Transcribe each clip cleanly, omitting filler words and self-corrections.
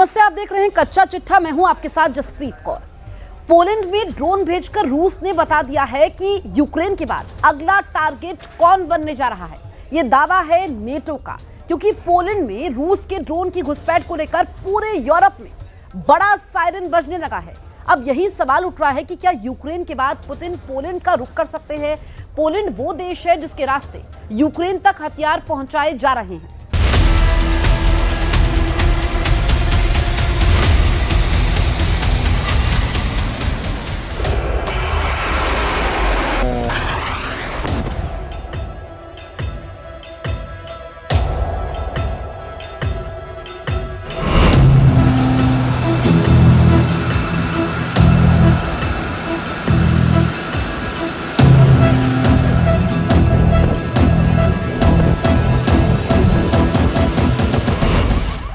नमस्ते, आप देख रहे हैं कच्चा चिट्ठा। मैं हूं आपके साथ जसप्रीत कौर। पोलैंड में ड्रोन भेजकर रूस ने बता दिया है कि यूक्रेन के बाद अगला टारगेट कौन बनने जा रहा है। यह दावा है नेटो का, क्योंकि पोलैंड में रूस के ड्रोन की घुसपैठ को लेकर पूरे यूरोप में बड़ा सायरन बजने लगा है। अब यही सवाल उठ रहा है कि क्या यूक्रेन के बाद पुतिन पोलैंड का रुख कर सकते हैं। पोलैंड वो देश है जिसके रास्ते यूक्रेन तक हथियार पहुंचाए जा रहे हैं।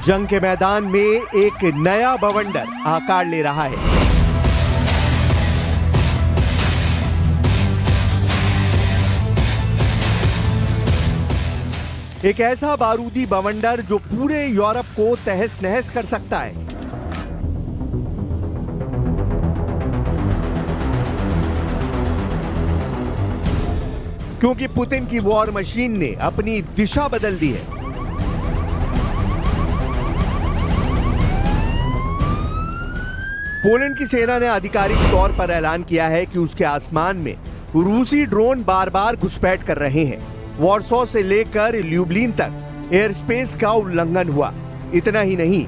जंग के मैदान में एक नया बवंडर आकार ले रहा है। एक ऐसा बारूदी बवंडर जो पूरे यूरोप को तहस नहस कर सकता है। क्योंकि पुतिन की वॉर मशीन ने अपनी दिशा बदल दी है। पोलैंड की सेना ने आधिकारिक तौर पर ऐलान किया है कि उसके आसमान में रूसी ड्रोन बार बार घुसपैठ कर रहे हैं। वॉर्सो से लेकर ल्यूब्लिन तक एयर स्पेस का उल्लंघन हुआ। इतना ही नहीं,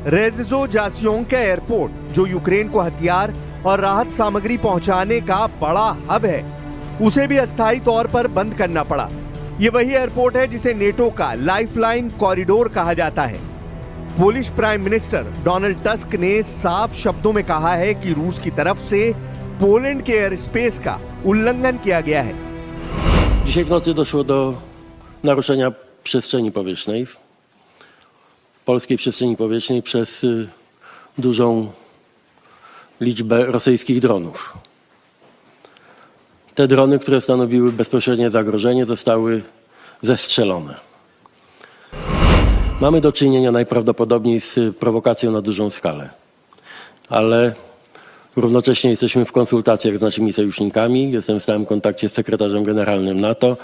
रेज़ो जास्योंका एयरपोर्ट, जो यूक्रेन को हथियार और राहत सामग्री पहुंचाने का बड़ा हब है, उसे भी अस्थायी तौर पर बंद करना पड़ा। यह वही एयरपोर्ट है जिसे नेटो का लाइफलाइन कॉरिडोर कहा जाता है। Polish prime minister Donald tusk ने साफ शब्दों में कहा है कि रूस की तरफ से पोलैंड के एयर स्पेस का उल्लंघन किया गया है। Dzisiaj w nocy doszło do naruszenia przestrzeni powietrznej, polskiej przestrzeni powietrznej przez dużą liczbę rosyjskich dronów. Te drony, które stanowiły bezpośrednie zagrożenie, zostały zestrzelone. Mamy do czynienia najprawdopodobniej z prowokacją na dużą skalę, ale równocześnie jesteśmy w konsultacjach z naszymi sojusznikami. Jestem w stałym kontakcie z sekretarzem generalnym NATO,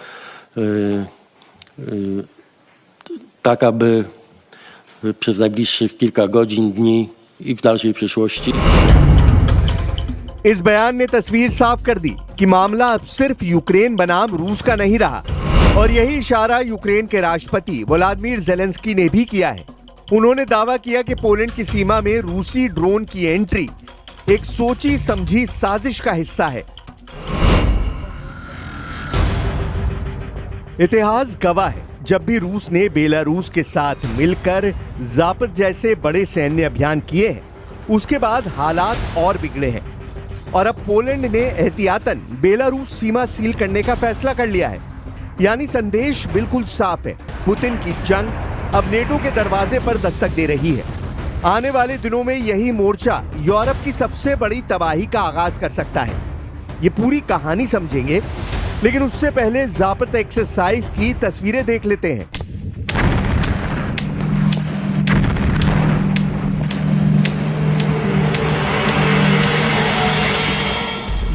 tak aby przez najbliższych kilka godzin, dni i w dalszej przyszłości इस बयान ने तस्वीर साफ कर दी कि मामला अब सिर्फ यूक्रेन बनाम रूस का नहीं रहा। और यही इशारा यूक्रेन के राष्ट्रपति व्लादिमीर ज़ेलेंस्की ने भी किया है। उन्होंने दावा किया कि पोलैंड की सीमा में रूसी ड्रोन की एंट्री एक सोची समझी साजिश का हिस्सा है। इतिहास गवाह है, जब भी रूस ने बेलारूस के साथ मिलकर ज़ापद जैसे बड़े सैन्य अभियान किए हैं, उसके बाद हालात और बिगड़े हैं। और अब पोलैंड ने एहतियातन बेलारूस सीमा सील करने का फैसला कर लिया है। यानी संदेश बिल्कुल साफ है, पुतिन की जंग अब नेटो के दरवाजे पर दस्तक दे रही है। आने वाले दिनों में यही मोर्चा यूरोप की सबसे बड़ी तबाही का आगाज कर सकता है। ये पूरी कहानी समझेंगे, लेकिन उससे पहले ज़ापद एक्सरसाइज की तस्वीरें देख लेते हैं।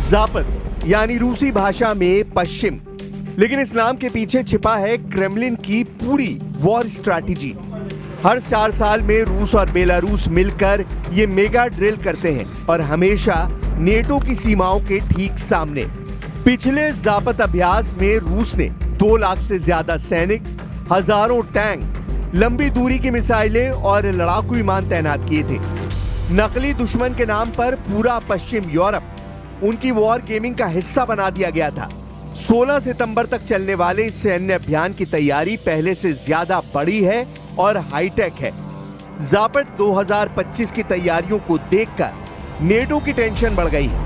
ज़ापद यानी रूसी भाषा में पश्चिम, लेकिन इस नाम के पीछे छिपा है क्रेमलिन की पूरी वॉर स्ट्रैटेजी। हर 4 साल में रूस और बेलारूस मिलकर ये मेगा ड्रिल करते हैं, और हमेशा नेटो की सीमाओं के ठीक सामने। पिछले ज़ापद अभ्यास में रूस ने 2 लाख से ज्यादा सैनिक, हजारों टैंक, लंबी दूरी की मिसाइलें और लड़ाकू विमान तैनात किए थे। नकली दुश्मन के नाम पर पूरा पश्चिम यूरोप उनकी वॉर गेमिंग का हिस्सा बना दिया गया था। 16 सितंबर तक चलने वाले इस सैन्य अभियान की तैयारी पहले से ज्यादा बड़ी है और हाईटेक है। ज़ापद 2025 की तैयारियों को देखकर नेटो की टेंशन बढ़ गई है।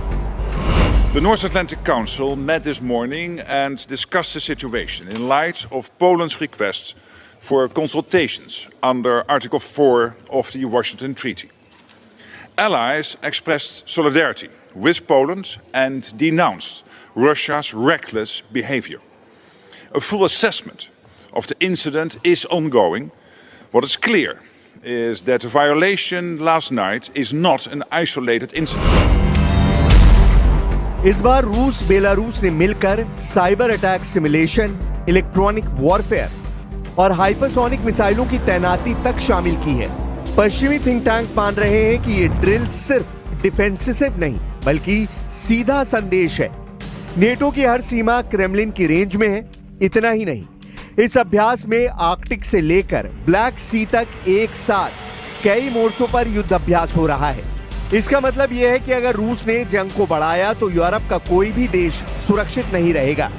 The North Atlantic Council met this morning and discussed the situation in light of Poland's request for consultations under Article 4 of the Washington Treaty. Allies expressed solidarity with Poland and denounced Russia's reckless behavior. A full assessment of the incident is ongoing. What is clear is that the violation last night is not an isolated incident. इस बार रूस Belarus ने मिलकर cyber attack simulation, electronic warfare और hypersonic मिसाइलों की तैनाती तक शामिल की है। पश्चिमी थिंक टैंक मान रहे हैं कि ये ड्रिल सिर्फ डिफेंसिव नहीं बल्कि सीधा संदेश है। नेटो की हर सीमा क्रेमलिन की रेंज में है। इतना ही नहीं, इस अभ्यास में आर्कटिक से लेकर ब्लैक सी तक एक साथ कई मोर्चों पर युद्ध अभ्यास हो रहा है। इसका मतलब यह है कि अगर रूस ने जंग को बढ़ाया तो यूरोप का कोई भी देश सुरक्षित नहीं रहेगा।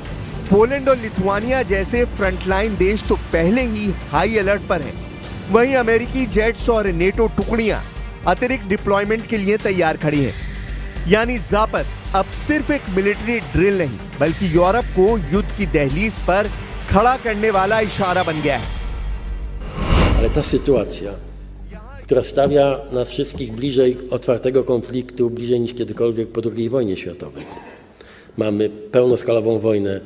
पोलैंड और लिथुआनिया जैसे फ्रंटलाइन देश तो पहले ही हाई अलर्ट पर हैं। वहीं अमेरिकी जेट्स और नेटो टुकड़ियां अतिरिक्त डिप्लॉयमेंट के लिए तैयार खड़ी हैं। यानी जापद अब सिर्फ एक मिलिट्री ड्रिल नहीं बल्कि यूरोप को युद्ध की दहलीज पर खड़ा करने वाला इशारा बन गया है। Ale ta sytuacja, która stawia nas wszystkich bliżej otwartego konfliktu, bliżej niż kiedykolwiek po II wojnie światowej. Mamy pełnoskalową wojnę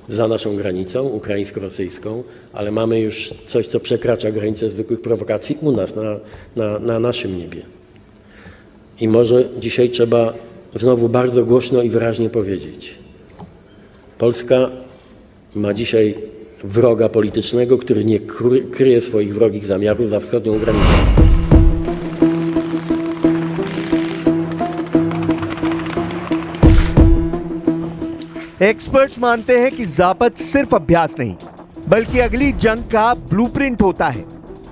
za naszą granicą, ukraińsko-rosyjską, ale mamy już coś, co przekracza granicę zwykłych prowokacji u nas, na naszym niebie. I może dzisiaj trzeba znowu bardzo głośno i wyraźnie powiedzieć: Polska ma dzisiaj wroga politycznego, który nie kryje swoich wrogich zamiarów za wschodnią granicą. Experts मानते हैं कि जापद सिर्फ अभ्यास नहीं बल्कि अगली जंग का ब्लूप्रिंट होता है।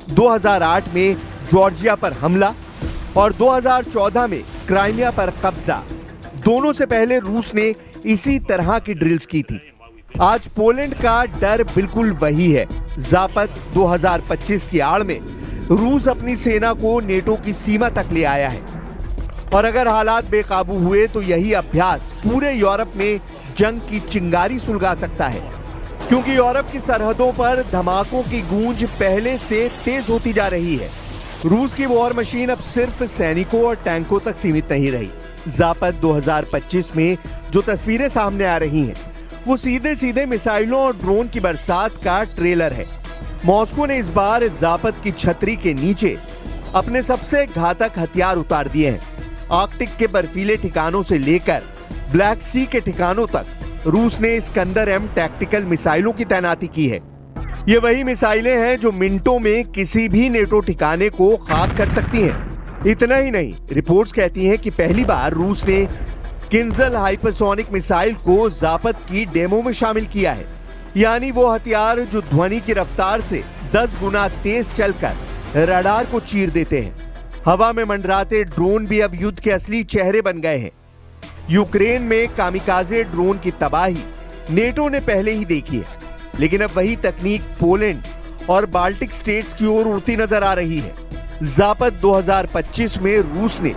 2008 में जॉर्जिया पर हमला और 2014 में क्राइमिया पर कब्जा, दोनों से पहले रूस ने इसी तरह की ड्रिल्स की थी। आज पोलैंड का डर बिल्कुल वही है। जापद 2025 की आड़ में रूस अपनी सेना को नेटो की सीमा तक ले आया है और अगर हालात बेकाबू हुए तो यही अभ्यास पूरे यूरोप में जंग की चिंगारी सुलगा सकता है, क्योंकि यूरोप की सरहदों पर धमाकों की गूंज पहले से तेज होती जा रही है। रूस की वॉर मशीन अब सिर्फ सैनिकों और टैंकों तक सीमित नहीं रही। जापद 2025 में जो तस्वीरें सामने आ रही हैं, वो सीधे सीधे मिसाइलों और ड्रोन की बरसात का ट्रेलर है। मॉस्को ने इस बार जापद की छतरी के नीचे अपने सबसे घातक हथियार उतार दिए हैं। आर्कटिक के बर्फीले ठिकानों से लेकर ब्लैक सी के ठिकानों तक रूस ने इस्कंदर-M टैक्टिकल मिसाइलों की तैनाती की है। ये वही मिसाइलें हैं जो मिनटों में किसी भी नेटो ठिकाने को खाक कर सकती हैं। इतना ही नहीं, रिपोर्ट्स कहती हैं कि पहली बार रूस ने किंजल हाइपरसोनिक मिसाइल को जापद की डेमो में शामिल किया है। यानी वो हथियार जो ध्वनि की रफ्तार से 10 गुना तेज चलकर रडार को चीर देते हैं। हवा में मंडराते ड्रोन भी अब युद्ध के असली चेहरे बन गए हैं। यूक्रेन में कामिकाजे ड्रोन की तबाही नेटो ने पहले ही देखी है, लेकिन अब वही तकनीक पोलैंड और बाल्टिक स्टेट्स की ओर उड़ती नजर आ रही है। जापद 2025 में रूस ने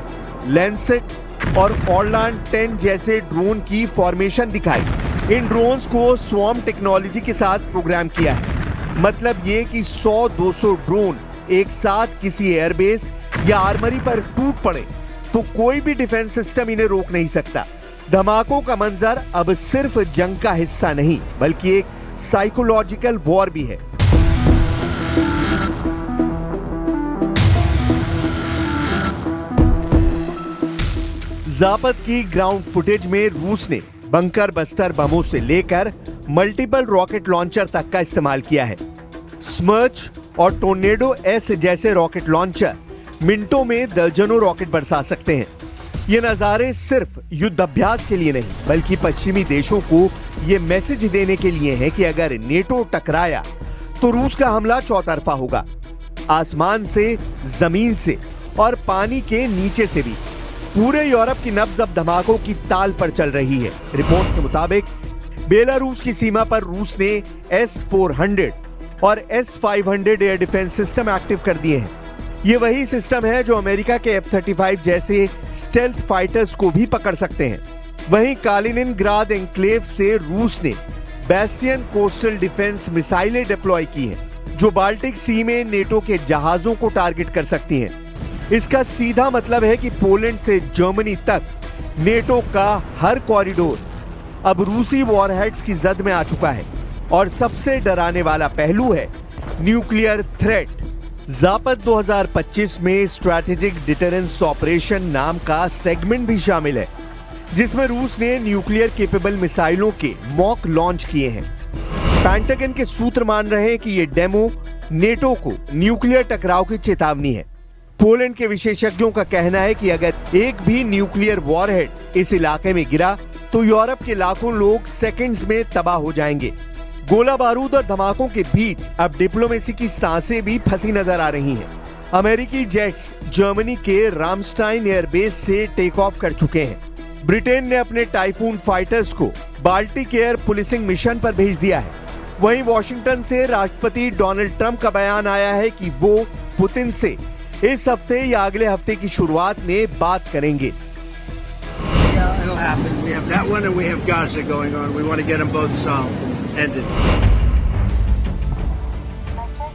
लैंसेट और ऑरलैंड 10 जैसे ड्रोन की फॉर्मेशन दिखाई। इन ड्रोन्स को स्वॉर्म टेक्नोलॉजी के साथ प्रोग्राम किया है। मतलब ये कि 100-200 ड्रोन एक साथ किसी एयरबेस या आर्मरी पर टूट पड़े तो कोई भी डिफेंस सिस्टम इन्हें रोक नहीं सकता। धमाकों का मंजर अब सिर्फ जंग का हिस्सा नहीं बल्कि एक साइकोलॉजिकल वॉर भी है। जापद की ग्राउंड फुटेज में रूस ने बंकर बस्टर बमों से लेकर मल्टीपल रॉकेट लॉन्चर तक का इस्तेमाल किया है। स्मर्च और टोर्नेडो एस जैसे रॉकेट लॉन्चर मिनटों में दर्जनों रॉकेट बरसा सकते हैं। ये नजारे सिर्फ युद्ध अभ्यास के लिए नहीं बल्कि पश्चिमी देशों को ये मैसेज देने के लिए है कि अगर नेटो टकराया तो रूस का हमला चौतरफा होगा, आसमान से, जमीन से और पानी के नीचे से भी। पूरे यूरोप की नब्ज अब धमाकों की ताल पर चल रही है। रिपोर्ट के मुताबिक बेलारूस की सीमा पर रूस ने S-400 और S-500 air defence system active कर दिए हैं। ये वही सिस्टम है जो अमेरिका के F-35 जैसे स्टेल्थ फाइटर्स को भी पकड़ सकते हैं। वहीं कालिनिनग्राद एन्क्लेव से रूस ने बैस्टियन कोस्टल डिफेंस मिसाइलें डिप्लॉय की हैं, जो बाल्टिक सी में नेटो के जहाजों को टारगेट कर सकती हैं। इसका सीधा मतलब है कि पोलैंड से जर्मनी तक नेटो का हर कॉरिडोर अब रूसी वॉरहेड्स की जद में आ चुका है। और सबसे डराने वाला पहलू है न्यूक्लियर थ्रेट। जापद 2025 में स्ट्रैटेजिक डिटरेंस ऑपरेशन नाम का सेगमेंट भी शामिल है, जिसमें रूस ने न्यूक्लियर केपेबल मिसाइलों के मॉक लॉन्च किए हैं। पेंटागन के सूत्र मान रहे हैं कि ये डेमो नेटो को न्यूक्लियर टकराव की चेतावनी है। पोलैंड के विशेषज्ञों का कहना है कि अगर एक भी न्यूक्लियर वॉरहेड इस इलाके में गिरा तो यूरोप के लाखों लोग सेकंड्स में तबाह हो जाएंगे। गोला बारूद और धमाकों के बीच अब डिप्लोमेसी की सांसें भी फंसी नजर आ रही हैं। अमेरिकी जेट्स जर्मनी के रामस्टाइन एयरबेस से टेक ऑफ कर चुके हैं। ब्रिटेन ने अपने टाइफून फाइटर्स को बाल्टिक एयर पुलिसिंग मिशन पर भेज दिया है। वहीं वॉशिंगटन से राष्ट्रपति डोनाल्ड ट्रंप का बयान आया है कि वो पुतिन से इस हफ्ते या अगले हफ्ते की शुरुआत में बात करेंगे। It'll happen. We have that one and we have Gaza going on. We want to get them both solved, ended.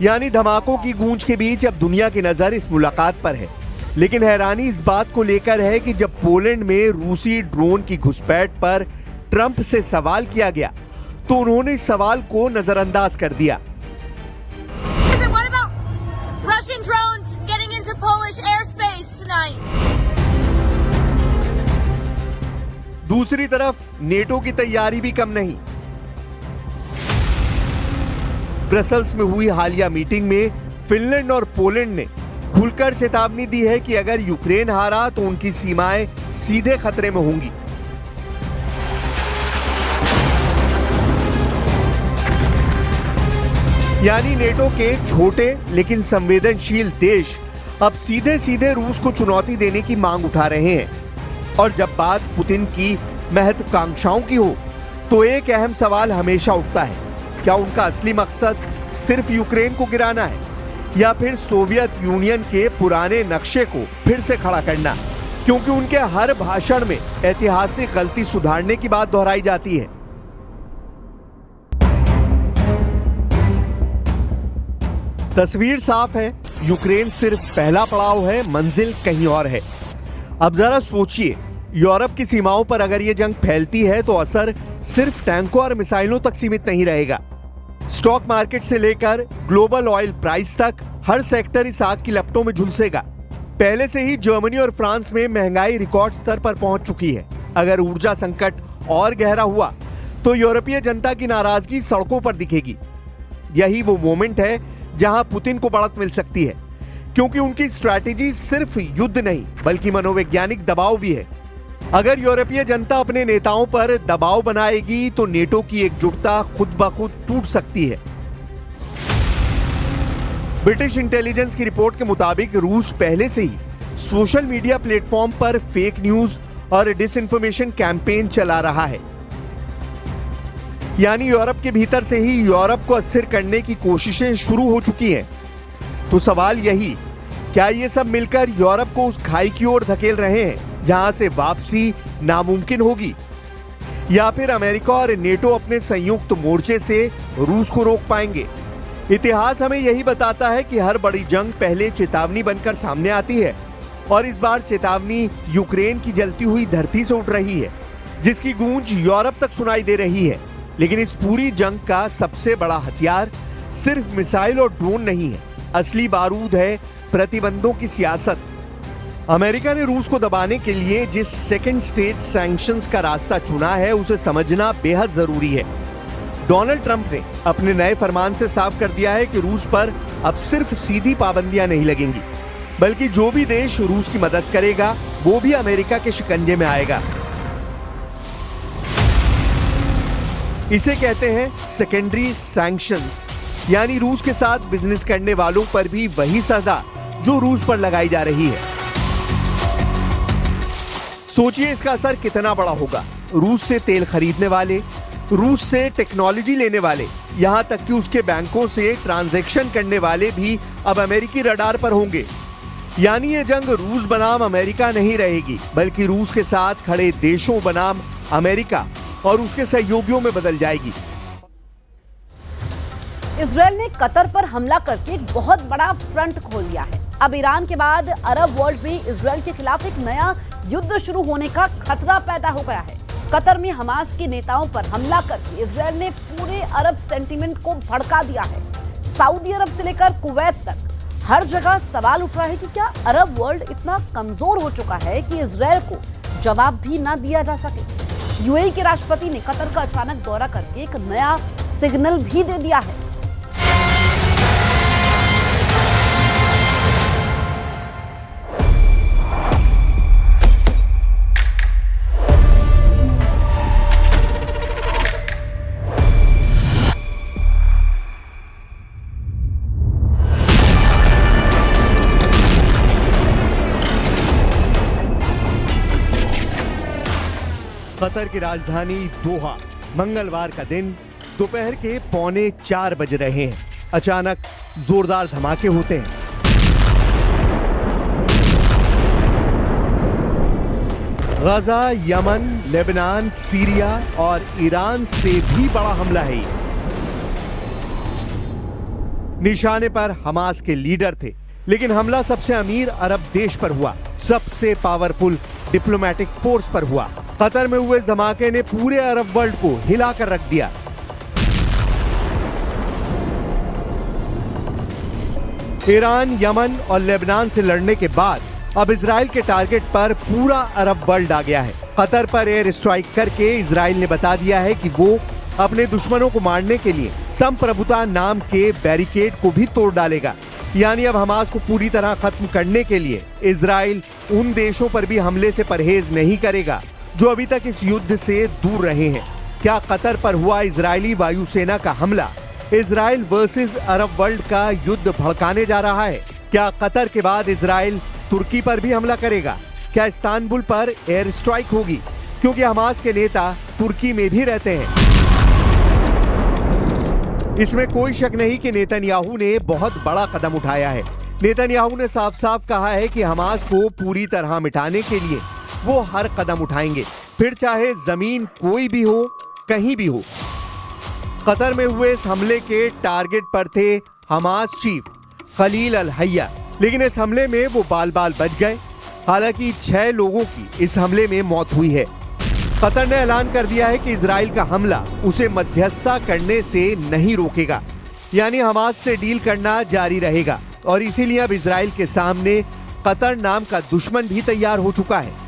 यानी धमाकों की गूंज के बीच अब दुनिया की नजर इस मुलाकात पर है। लेकिन हैरानी इस बात को लेकर है कि जब पोलैंड में रूसी ड्रोन की घुसपैठ पर ट्रंप से सवाल किया गया तो उन्होंने इस सवाल को नजरअंदाज कर दिया। What about Russian drones getting into Polish airspace tonight? दूसरी तरफ नेटो की तैयारी भी कम नहीं। ब्रसल्स में हुई हालिया मीटिंग में फिनलैंड और पोलैंड ने खुलकर चेतावनी दी है कि अगर यूक्रेन हारा तो उनकी सीमाएं सीधे खतरे में होंगी। यानी नेटो के छोटे लेकिन संवेदनशील देश अब सीधे सीधे रूस को चुनौती देने की मांग उठा रहे हैं। और जब बात पुतिन की महत्वाकांक्षाओं की हो तो एक अहम सवाल हमेशा उठता है, क्या उनका असली मकसद सिर्फ यूक्रेन को गिराना है या फिर सोवियत यूनियन के पुराने नक्शे को फिर से खड़ा करना? क्योंकि उनके हर भाषण में ऐतिहासिक गलती सुधारने की बात दोहराई जाती है। तस्वीर साफ है, यूक्रेन सिर्फ पहला पड़ाव है, मंजिल कहीं और है। अब जरा सोचिए, यूरोप की सीमाओं पर अगर ये जंग फैलती है तो असर सिर्फ टैंकों और मिसाइलों तक सीमित नहीं रहेगा। स्टॉक मार्केट से लेकर ग्लोबल ऑयल प्राइस तक हर सेक्टर इस आग की लपटों में झुलसेगा। पहले से ही जर्मनी और फ्रांस में महंगाई रिकॉर्ड स्तर पर पहुंच चुकी है। अगर ऊर्जा संकट और गहरा हुआ तो यूरोपीय जनता की नाराजगी सड़कों पर दिखेगी। यही वो मोमेंट है जहां पुतिन को बढ़त मिल सकती है, क्योंकि उनकी स्ट्रैटेजी सिर्फ युद्ध नहीं बल्कि मनोवैज्ञानिक दबाव भी है। अगर यूरोपीय जनता अपने नेताओं पर दबाव बनाएगी तो नेटो की एकजुटता खुद ब खुद टूट सकती है। ब्रिटिश इंटेलिजेंस की रिपोर्ट के मुताबिक रूस पहले से ही सोशल मीडिया प्लेटफॉर्म पर फेक न्यूज और डिसइंफॉर्मेशन कैंपेन चला रहा है। यानी यूरोप के भीतर से ही यूरोप को अस्थिर करने की कोशिशें शुरू हो चुकी हैं। तो सवाल यही, क्या ये सब मिलकर यूरोप को उस खाई की ओर धकेल रहे हैं जहां से वापसी नामुमकिन होगी, या फिर अमेरिका और नेटो अपने संयुक्त मोर्चे से रूस को रोक पाएंगे? इतिहास हमें यही बताता है कि हर बड़ी जंग पहले चेतावनी बनकर सामने आती है, और इस बार चेतावनी यूक्रेन की जलती हुई धरती से उठ रही है, जिसकी गूंज यूरोप तक सुनाई दे रही है। लेकिन इस पूरी जंग का सबसे बड़ा हथियार सिर्फ मिसाइल और ड्रोन नहीं है, असली बारूद है प्रतिबंधों की सियासत। अमेरिका ने रूस को दबाने के लिए जिस सेकेंड स्टेज सैंक्शंस का रास्ता चुना है उसे समझना बेहद जरूरी है। डोनाल्ड ट्रंप ने अपने नए फरमान से साफ कर दिया है कि रूस पर अब सिर्फ सीधी पाबंदियां नहीं लगेंगी, बल्कि जो भी देश रूस की मदद करेगा वो भी अमेरिका के शिकंजे में आएगा। इसे कहते हैं सेकेंडरी सैंक्शंस, यानी रूस के साथ बिजनेस करने वालों पर भी वही सजा जो रूस पर लगाई जा रही है। सोचिए इसका असर कितना बड़ा होगा। रूस से तेल खरीदने वाले, रूस से टेक्नोलॉजी लेने वाले, यहां तक कि उसके बैंकों से ट्रांजैक्शन करने वाले भी अब अमेरिकी रडार पर होंगे। यानी ये जंग रूस बनाम अमेरिका नहीं रहेगी, बल्कि रूस के साथ खड़े देशों बनाम अमेरिका और उसके सहयोगियों में बदल जाएगी। इजरायल ने कतर पर हमला करके एक बहुत बड़ा फ्रंट खोल दिया है। अब ईरान के बाद अरब वर्ल्ड में इजरायल के खिलाफ एक नया युद्ध शुरू होने का खतरा पैदा हो गया है। कतर में हमास के नेताओं पर हमला करके इजरायल ने पूरे अरब सेंटीमेंट को भड़का दिया है। सऊदी अरब से लेकर कुवैत तक हर जगह सवाल उठ रहा है कि क्या अरब वर्ल्ड इतना कमजोर हो चुका है कि इजरायल को जवाब भी ना दिया जा सके। यूएई के राष्ट्रपति ने कतर का अचानक दौरा करके एक नया सिग्नल भी दे दिया है। कतर की राजधानी दोहा, मंगलवार का दिन दोपहर के 3:45 बज रहे हैं। अचानक जोरदार धमाके होते हैं। गाजा, यमन, लेबनान, सीरिया और ईरान से भी बड़ा हमला है। निशाने पर हमास के लीडर थे, लेकिन हमला सबसे अमीर अरब देश पर हुआ, सबसे पावरफुल डिप्लोमेटिक फोर्स पर हुआ। कतर में हुए इस धमाके ने पूरे अरब वर्ल्ड को हिलाकर रख दिया। ईरान, यमन और लेबनान से लड़ने के बाद अब इजराइल के टारगेट पर पूरा अरब वर्ल्ड आ गया है। कतर पर एयर स्ट्राइक करके इजराइल ने बता दिया है कि वो अपने दुश्मनों को मारने के लिए संप्रभुता नाम के बैरिकेड को भी तोड़ डालेगा। यानी अब हमास को पूरी तरह खत्म करने के लिए इजराइल उन देशों पर भी हमले से परहेज नहीं करेगा जो अभी तक इस युद्ध से दूर रहे हैं। क्या कतर पर हुआ इजरायली वायुसेना का हमला इजराइल वर्सेस अरब वर्ल्ड का युद्ध भड़काने जा रहा है? क्या कतर के बाद इजराइल तुर्की पर भी हमला करेगा? क्या इस्तांबुल पर एयर स्ट्राइक होगी? क्योंकि हमास के नेता तुर्की में भी रहते हैं। इसमें कोई शक नहीं कि नेतन्याहू ने बहुत बड़ा कदम उठाया है। नेतन्याहू ने साफ साफ कहा है कि हमास को पूरी तरह मिटाने के लिए वो हर कदम उठाएंगे, फिर चाहे जमीन कोई भी हो, कहीं भी हो। कतर में हुए इस हमले के टारगेट पर थे हमास चीफ खलील अल हैया, लेकिन इस हमले में वो बाल बाल बच गए। हालांकि 6 लोगों की इस हमले में मौत हुई है। कतर ने ऐलान कर दिया है कि इजराइल का हमला उसे मध्यस्थता करने से नहीं रोकेगा, यानी हमास से डील करना जारी रहेगा। और इसीलिए अब इजराइल के सामने कतर नाम का दुश्मन भी तैयार हो चुका है।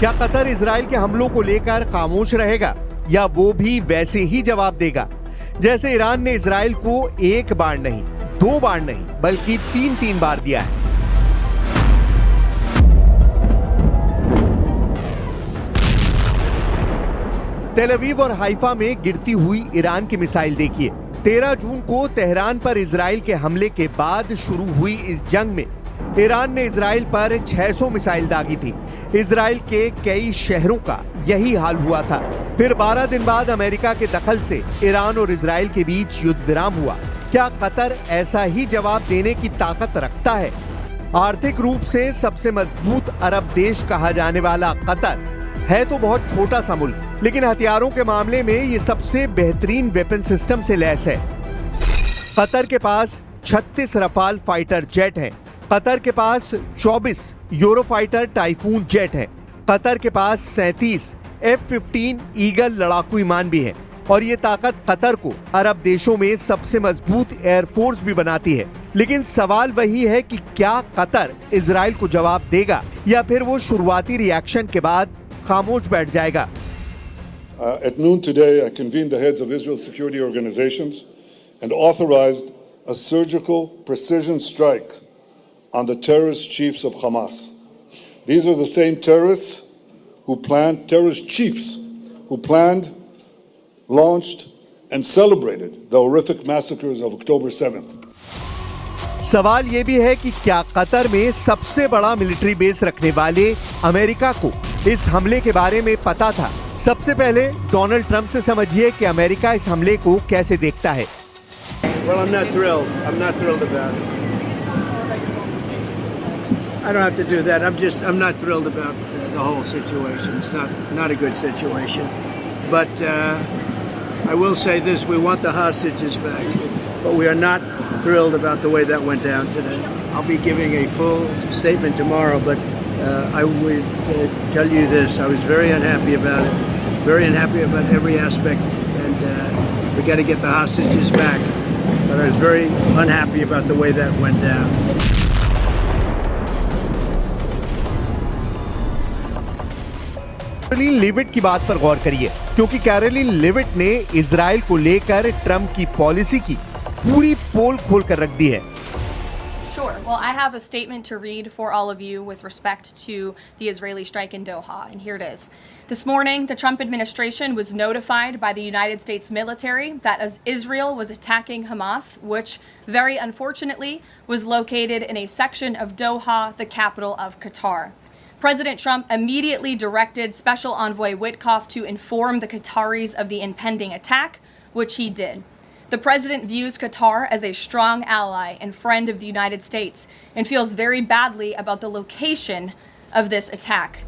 क्या कतर इजराइल के हमलों को लेकर खामोश रहेगा या वो भी वैसे ही जवाब देगा जैसे ईरान ने इजराइल को एक बार नहीं, 2 बार नहीं, बल्कि 3 बार दिया है? तेल अवीव और हाइफा में गिरती हुई ईरान की मिसाइल देखिए। 13 जून को तेहरान पर इजराइल के हमले के बाद शुरू हुई इस जंग में ईरान ने इजराइल पर 600 मिसाइल दागी थी। इजराइल के कई शहरों का यही हाल हुआ था। फिर 12 दिन बाद अमेरिका के दखल से ईरान और इजराइल के बीच युद्ध विराम हुआ। क्या कतर ऐसा ही जवाब देने की ताकत रखता है? आर्थिक रूप से सबसे मजबूत अरब देश कहा जाने वाला कतर है तो बहुत छोटा सा मुल्क, लेकिन हथियारों के मामले में ये सबसे बेहतरीन वेपन सिस्टम से लैस है। कतर के पास 36 रफाल फाइटर जेट हैं। कतर के पास 24 यूरोफाइटर टाइफून जेट हैं। कतर के पास 37 F-15 ईगल लड़ाकू विमान भी हैं। और ये ताकत कतर को अरब देशों में सबसे मजबूत एयरफोर्स भी बनाती है। लेकिन सवाल वही है कि क्या कतर इजराइल को जवाब देगा या फिर वो शुरुआती रिएक्शन के बाद खामोश बैठ जाएगा? At noon today, I convened the heads of Israel's security organizations and authorized a surgical precision strike on the terrorist chiefs of Hamas. These are the same terrorist chiefs who planned, launched, and celebrated the horrific massacres of October 7th. सवाल ये भी है कि क्या Qatar में सबसे बड़ा military base रखने वाले अमेरिका को इस हमले के बारे में पता था? सबसे पहले डोनाल्ड ट्रंप से समझिए कि अमेरिका इस हमले को कैसे देखता है। Well, I'm not thrilled. I'm not thrilled about it. I don't have to do that. I'm not thrilled about the whole situation. It's not a good situation. But I will say this, we want the hostages back, but we are not thrilled about the way that went down today. I'll be giving a full statement tomorrow, but I would tell you this, I was very unhappy about it, very unhappy about every aspect, and we got to get the hostages back, but I was very unhappy about the way that went down. Karoline Leavitt की बात पर गौर करिए, क्योंकि Karoline Leavitt ने Israel को लेकर Trump की policy की पूरी पोल खोल कर रख दी है। Sure. Well, I have a statement to read for all of you with respect to the Israeli strike in Doha, and here it is. This morning, the Trump administration was notified by the United States military that as Israel was attacking Hamas, which very unfortunately was located in a section of Doha, the capital of Qatar. President Trump immediately directed Special Envoy Witkoff to inform the Qataris of the impending attack, which he did. The president views Qatar as a strong ally and friend of the United States and feels very badly about the location of this attack.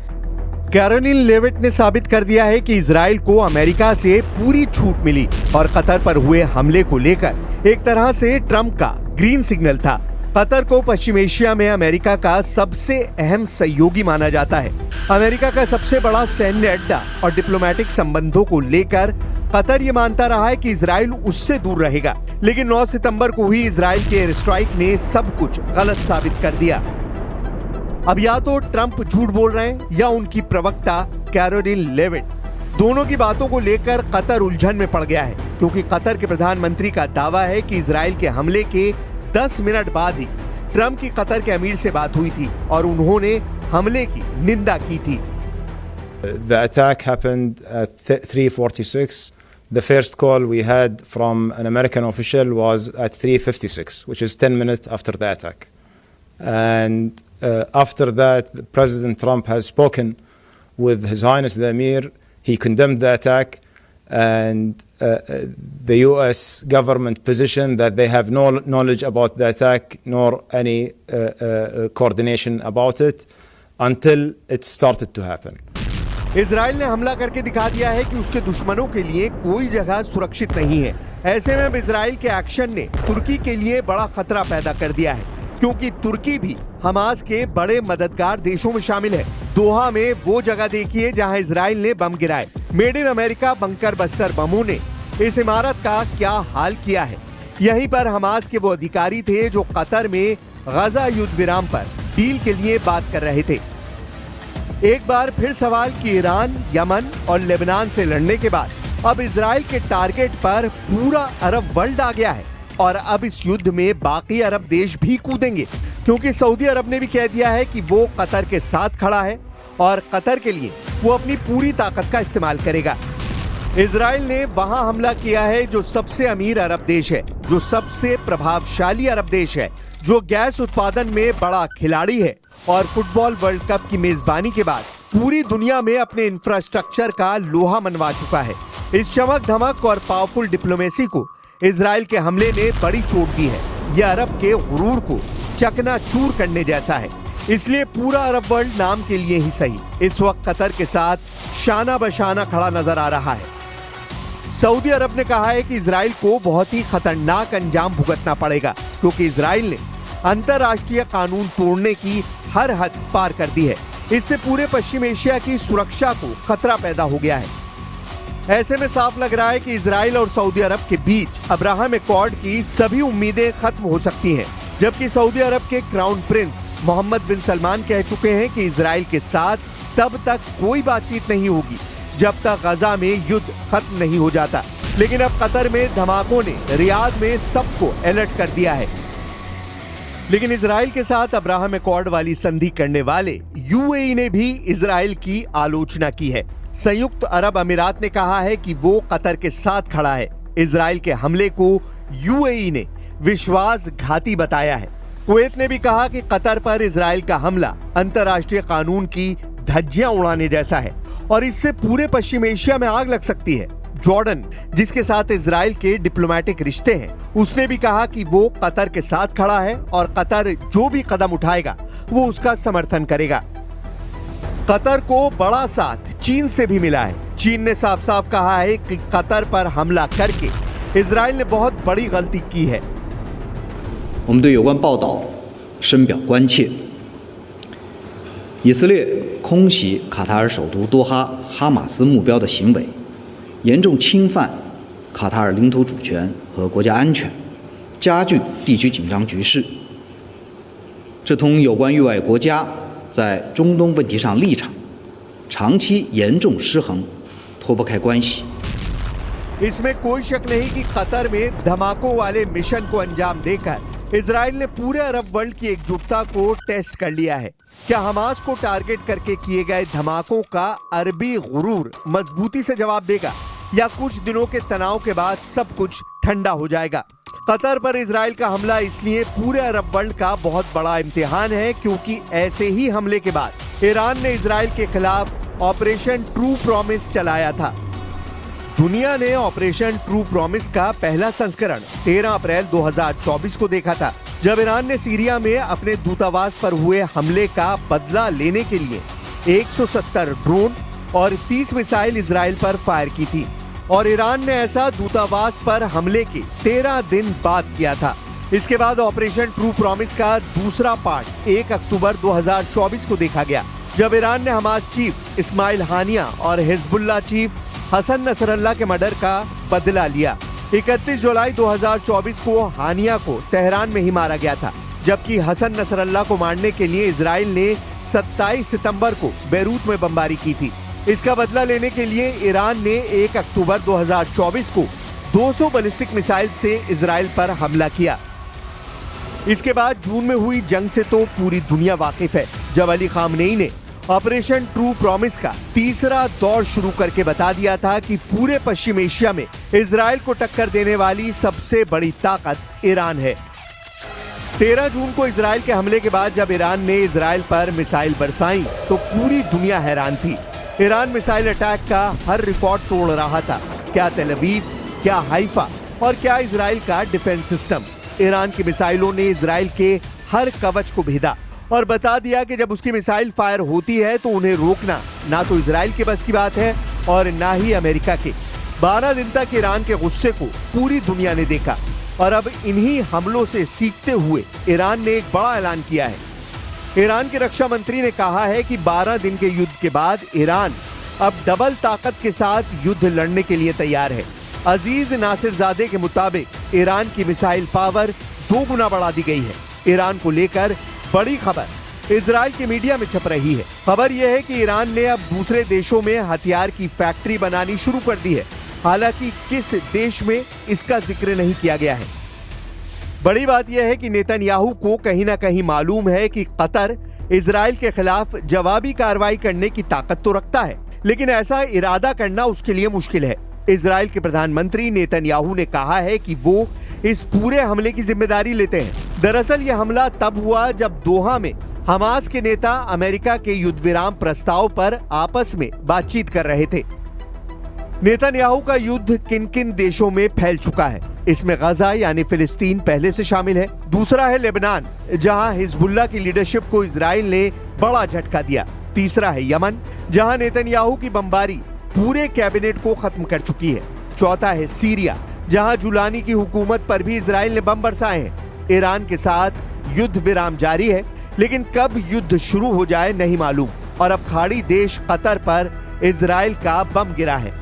Karoline Leavitt ने साबित कर दिया है कि Israel को America से पूरी छूट मिली और कतर पर हुए हमले को लेकर एक तरह से ट्रंप का ग्रीन सिग्नल था। कतर को पश्चिम एशिया में अमेरिका का सबसे अहम सहयोगी माना जाता है। अमेरिका का सबसे बड़ा सैन्य अड्डा और डिप्लोमेटिक संबंधों को लेकर कतर ये मानता रहा है कि इजराइल उससे दूर रहेगा, लेकिन 9 सितंबर को हुई इजराइल के एयर स्ट्राइक ने सब कुछ गलत साबित कर दिया। अब या तो ट्रंप झूठ बोल रहे हैं या उनकी प्रवक्ता कैरोलिन लेविट, दोनों की बातों को लेकर कतर उलझन में पड़ गया है, क्योंकि कतर के प्रधानमंत्री का दावा है कि इजराइल के हमले के 10 मिनट बाद ही ट्रंप की कतर के अमीर से बात हुई थी और उन्होंने हमले की निंदा की थी। The attack happened at 3:46. The first call we had from an American official was at 3:56, which is 10 minutes after the attack. And after that, President Trump has spoken with His Highness the Emir. He condemned the attack, and the U.S. government positioned that they have no knowledge about the attack nor any coordination about it until it started to happen. Israel ने हमला करके दिखा दिया है कि उसके दुश्मनों के लिए कोई जगह सुरक्षित नहीं है। ऐसे में अब इजराइल के एक्शन ने तुर्की के लिए बड़ा खतरा पैदा कर दिया है, क्योंकि तुर्की भी हमास के बड़े मददगार देशों में शामिल है। दोहा में वो जगह देखिए जहां इजराइल ने बम गिराए। Made in America bunker buster बमों ने इस इमारत का क्या हाल किया है। यहीं पर हमास के वो अधिकारी थे जो कतर में गजा युद्ध विराम पर डील के लिए बात कर रहे थे। एक बार फिर सवाल कि ईरान, यमन और लेबनान से लड़ने के बाद अब इजराइल के टारगेट पर पूरा अरब वर्ल्ड आ गया है और अब इस युद्ध में बाकी अरब देश भी कूदेंगे, क्योंकि सऊदी अरब ने भी कह दिया है कि वो कतर के साथ खड़ा है और कतर के लिए वो अपनी पूरी ताकत का इस्तेमाल करेगा। इजराइल ने वहां हमला किया है जो सबसे अमीर अरब देश है, जो सबसे प्रभावशाली अरब देश है, जो गैस उत्पादन में बड़ा खिलाड़ी है और फुटबॉल वर्ल्ड कप की मेजबानी के बाद पूरी दुनिया में अपने इंफ्रास्ट्रक्चर का लोहा मनवा चुका है। इस चमक धमक और पावरफुल डिप्लोमेसी को इजराइल के हमले ने बड़ी चोट दी है। यह अरब के गुरूर को चकनाचूर करने जैसा है। इसलिए पूरा अरब वर्ल्ड नाम के लिए ही सही इस वक्त कतर के साथ शाना बशाना खड़ा नजर आ रहा है। सऊदी अरब ने कहा है कि इजराइल को बहुत ही खतरनाक अंजाम भुगतना पड़ेगा, क्योंकि इजराइल ने अंतर्राष्ट्रीय कानून तोड़ने की हर हद पार कर दी है। इससे पूरे पश्चिम एशिया की सुरक्षा को खतरा पैदा हो गया है। ऐसे में साफ लग रहा है कि इजराइल और सऊदी अरब के बीच अब्राहम एकॉर्ड की सभी उम्मीदें खत्म हो सकती हैं, जबकि सऊदी अरब के क्राउन प्रिंस मोहम्मद बिन सलमान कह चुके हैं कि इजराइल के साथ तब तक कोई बातचीत नहीं होगी जब तक गजा में युद्ध खत्म नहीं हो जाता। लेकिन अब कतर में धमाकों ने रियाद में सबको अलर्ट कर दिया है। लेकिन इजराइल के साथ अब्राहम एकॉर्ड वाली संधि करने वाले यूएई ने भी इजराइल की आलोचना की है। संयुक्त अरब अमीरात ने कहा है कि वो कतर के साथ खड़ा है। इजराइल के हमले को यूएई ने विश्वासघाती बताया है। कुवैत ने भी कहा कि कतर पर इजराइल का हमला अंतर्राष्ट्रीय कानून की धज्जियां उड़ाने जैसा है और इससे पूरे पश्चिम एशिया में आग लग सकती है। जॉर्डन, जिसके साथ इजराइल के डिप्लोमेटिक रिश्ते हैं, उसने भी कहा कि वो कतर के साथ खड़ा है और कतर जो भी कदम उठाएगा वो उसका समर्थन करेगा। कतर को बड़ा साथ चीन से भी मिला है। चीन ने साफ साफ कहा है कि कतर पर हमला करके इजराइल ने बहुत बड़ी गलती की है। 我们对有关报道深表关切。以色列空袭卡塔尔首都多哈哈马斯目标的行为，严重侵犯卡塔尔领土主权和国家安全，加剧地区紧张局势。这同有关域外国家在中东问题上立场长期严重失衡脱不开关系。 इसमें कोई शक नहीं कि कतर में धमाकों वाले मिशन को अंजाम देकर इजराइल ने पूरे अरब वर्ल्ड की एकजुटता को टेस्ट कर लिया है। क्या हमास को टारगेट करके किए गए धमाकों का अरबी गुरूर मजबूती से जवाब देगा या कुछ दिनों के तनाव के बाद सब कुछ ठंडा हो जाएगा? कतर पर इजराइल का हमला इसलिए पूरे अरब वर्ल्ड का बहुत बड़ा इम्तिहान है क्योंकि ऐसे ही हमले के बाद ईरान ने इजराइल के खिलाफ ऑपरेशन ट्रू प्रॉमिस चलाया था। दुनिया ने ऑपरेशन ट्रू प्रॉमिस का पहला संस्करण 13 अप्रैल 2024 को देखा था, जब ईरान ने सीरिया में अपने दूतावास पर हुए हमले का बदला लेने के लिए 170 ड्रोन और 30 मिसाइल इजराइल पर फायर की थी। और ईरान ने ऐसा दूतावास पर हमले के 13 दिन बाद किया था। इसके बाद ऑपरेशन ट्रू प्रॉमिस का दूसरा पार्ट 1 अक्टूबर 2024 को देखा गया, जब ईरान ने हमास चीफ इस्माइल हानिया और हिजबुल्लाह चीफ हसन नसरल्लाह के मर्डर का बदला लिया। 31 जुलाई 2024 को हानिया को तेहरान में ही मारा गया था, जबकि हसन नसरल्लाह को मारने के लिए इजराइल ने 27 सितंबर को बेरूत में बमबारी की थी। इसका बदला लेने के लिए ईरान ने 1 अक्टूबर 2024 को 200 बैलिस्टिक मिसाइल से इजराइल पर हमला किया। इसके बाद जून में हुई जंग से तो पूरी दुनिया वाकिफ है, जब अली खामनेई ने ऑपरेशन ट्रू प्रॉमिस का तीसरा दौर शुरू करके बता दिया था कि पूरे पश्चिम एशिया में इजराइल को टक्कर देने वाली सबसे बड़ी ताकत ईरान है। 13 जून को इजराइल के हमले के बाद जब ईरान ने इजराइल पर मिसाइल बरसाई तो पूरी दुनिया हैरान थी। ईरान मिसाइल अटैक का हर रिकॉर्ड तोड़ रहा था। क्या तेल अवीव, क्या हाइफा और क्या इजराइल का डिफेंस सिस्टम। ईरान की मिसाइलों ने इजराइल के हर कवच को भेदा और बता दिया कि जब उसकी मिसाइल फायर होती है तो उन्हें रोकना ना तो इजराइल के बस की बात है और ना ही अमेरिका के। 12 दिन तक ईरान के गुस्से को पूरी दुनिया ने देखा और अब इन्हीं हमलों से सीखते हुए ईरान ने एक बड़ा ऐलान किया है। ईरान के रक्षा मंत्री ने कहा है कि 12 दिन के युद्ध के बाद ईरान अब डबल ताकत के साथ युद्ध लड़ने के लिए तैयार है। अजीज नासिरजादे के मुताबिक ईरान की मिसाइल पावर 2 गुना बढ़ा दी गई है। ईरान को लेकर बड़ी खबर इजराइल के मीडिया में छप रही है। खबर यह है कि ईरान ने अब दूसरे देशों में हथियार की फैक्ट्री बनानी शुरू कर दी है। हालांकि किस देश में इसका जिक्र नहीं किया गया है। बड़ी बात यह है कि नेतन्याहू को कहीं ना कहीं मालूम है कि कतर इजराइल के खिलाफ जवाबी कार्रवाई करने की ताकत तो रखता है, लेकिन ऐसा इरादा करना उसके लिए मुश्किल है। इजराइल के प्रधानमंत्री नेतन्याहू ने कहा है कि वो इस पूरे हमले की जिम्मेदारी लेते हैं। दरअसल यह हमला तब हुआ जब दोहा में हमास के नेता अमेरिका के युद्ध विराम प्रस्ताव पर आपस में बातचीत कर रहे थे। नेतन्याहू का युद्ध किन किन देशों में फैल चुका है, इसमें गजा यानी फिलिस्तीन पहले से शामिल है। दूसरा है लेबनान, जहां हिजबुल्लाह की लीडरशिप को इजराइल ने बड़ा झटका दिया। तीसरा है यमन, जहां नेतन्याहू की बमबारी पूरे कैबिनेट को खत्म कर चुकी है। चौथा है सीरिया, जहां जुलानी की हुकूमत पर भी इजराइल ने बम बरसाए हैं। ईरान के साथ युद्ध विराम जारी है, लेकिन कब युद्ध शुरू हो जाए नहीं मालूम। और अब खाड़ी देश कतर पर इजराइल का बम गिरा है।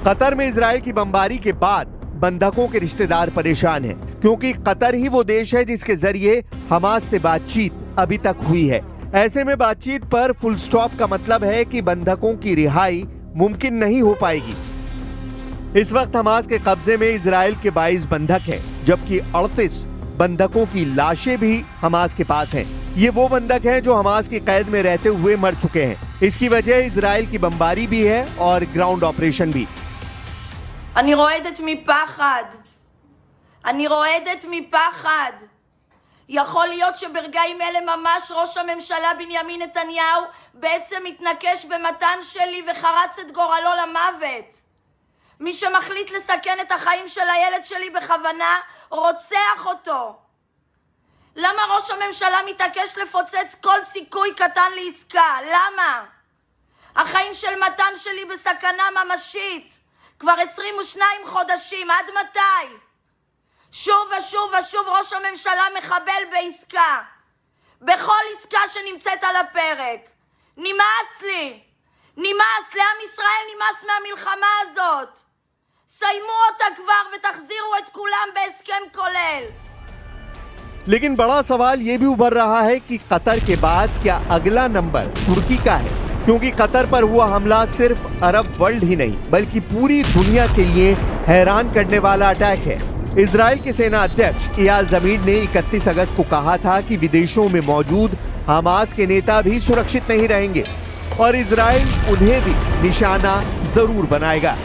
कतर में इजराइल की बमबारी के बाद बंधकों के रिश्तेदार परेशान हैं, क्योंकि कतर ही वो देश है जिसके जरिए हमास से बातचीत अभी तक हुई है। ऐसे में बातचीत पर फुल स्टॉप का मतलब है कि बंधकों की रिहाई मुमकिन नहीं हो पाएगी। इस वक्त हमास के कब्जे में इजराइल के 22 बंधक हैं, जबकि 38 बंधकों की लाशें भी हमास के पास हैं। ये वो बंधक हैं जो हमास की कैद में रहते हुए मर चुके हैं। इसकी वजह इजराइल की बमबारी भी है और ग्राउंड ऑपरेशन भी। אני רועדת מפחד. אני רועדת מפחד. יכול להיות שברגעים אלה ממש ראש הממשלה בנימין נתניהו בעצם מתנקש במתן שלי וחרץ את גורלו למוות. מי שמחליט לסכן את החיים של הילד שלי בכוונה רוצח אותו. למה ראש הממשלה מתעקש לפוצץ כל סיכוי קטן לעסקה? למה? החיים של מתן שלי בסכנה ממשית. כבר 22 חודשים, עד מתי? שוב ושוב ושוב ראש הממשלה מחבל בעסקה. בכל עסקה שנמצאת על הפרק. נמאס לי. נמאס, לעם ישראל נמאס מהמלחמה הזאת. סיימו אותה כבר ותחזירו את כולם בהסכם כולל. लेकिन बड़ा सवाल ये भी उभर रहा है कि कतर के बाद क्या अगला नंबर तुर्की का है, क्योंकि कतर पर हुआ हमला सिर्फ अरब वर्ल्ड ही नहीं बल्कि पूरी दुनिया के लिए हैरान करने वाला अटैक है। इजराइल के सेना अध्यक्ष इयाल ज़मीर ने 31 अगस्त को कहा था कि विदेशों में मौजूद हमास के नेता भी सुरक्षित नहीं रहेंगे और इजराइल उन्हें भी निशाना जरूर बनाएगा।